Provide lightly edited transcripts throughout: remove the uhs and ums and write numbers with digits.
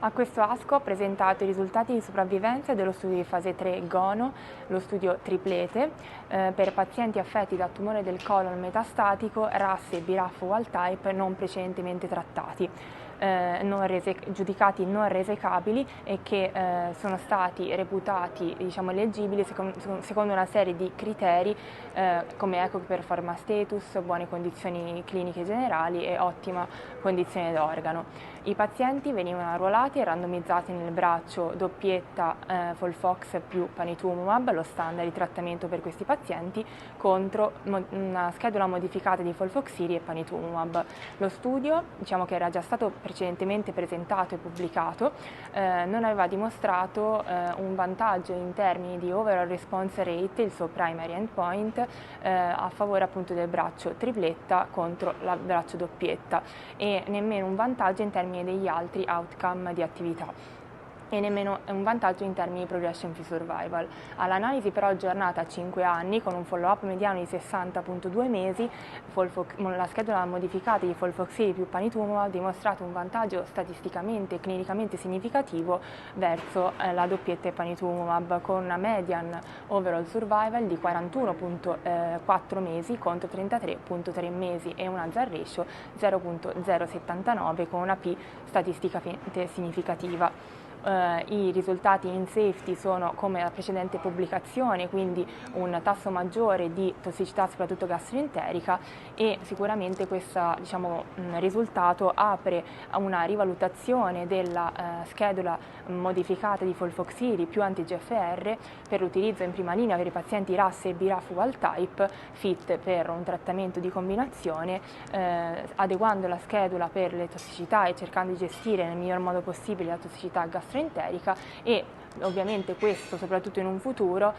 A questo ASCO ho presentato i risultati di sopravvivenza dello studio di fase 3 GONO, lo studio triplete, per pazienti affetti da tumore del colon metastatico, RAS e BRAF wild type non precedentemente trattati. Giudicati non resecabili e che sono stati reputati eleggibili secondo una serie di criteri come ecoperformance status, buone condizioni cliniche generali e ottima condizione d'organo. I pazienti venivano arruolati e randomizzati nel braccio doppietta Folfox più panitumumab, lo standard di trattamento per questi pazienti, contro una schedula modificata di folfoxiri e panitumumab. Lo studio, che era già stato precedentemente presentato e pubblicato, non aveva dimostrato un vantaggio in termini di overall response rate, il suo primary endpoint, a favore appunto del braccio tripletta contro il braccio doppietta, e nemmeno un vantaggio in termini degli altri outcome di attività e nemmeno un vantaggio in termini di progression free survival. All'analisi però aggiornata a 5 anni, con un follow-up mediano di 60,2 mesi, la schedula modificata di folfoxiri più panitumumab ha dimostrato un vantaggio statisticamente e clinicamente significativo verso la doppietta e panitumumab, con una median overall survival di 41,4 mesi contro 33,3 mesi e una hazard ratio 0,079 con una P statisticamente significativa. I risultati in safety sono come la precedente pubblicazione, quindi un tasso maggiore di tossicità soprattutto gastroenterica, e sicuramente questo risultato apre a una rivalutazione della schedula modificata di folfoxiri più anti-GFR per l'utilizzo in prima linea per i pazienti RAS e BRAF wild type fit per un trattamento di combinazione, adeguando la schedula per le tossicità e cercando di gestire nel miglior modo possibile la tossicità gastroenterica, e ovviamente questo, soprattutto in un futuro,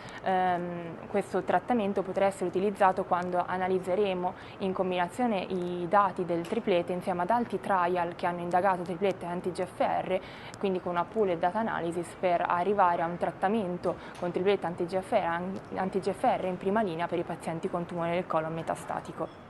questo trattamento potrà essere utilizzato quando analizzeremo in combinazione i dati del triplete insieme ad altri trial che hanno indagato triplete anti-GFR, quindi con una pooled data analysis per arrivare a un trattamento con triplete anti-GFR in prima linea per i pazienti con tumore del colon metastatico.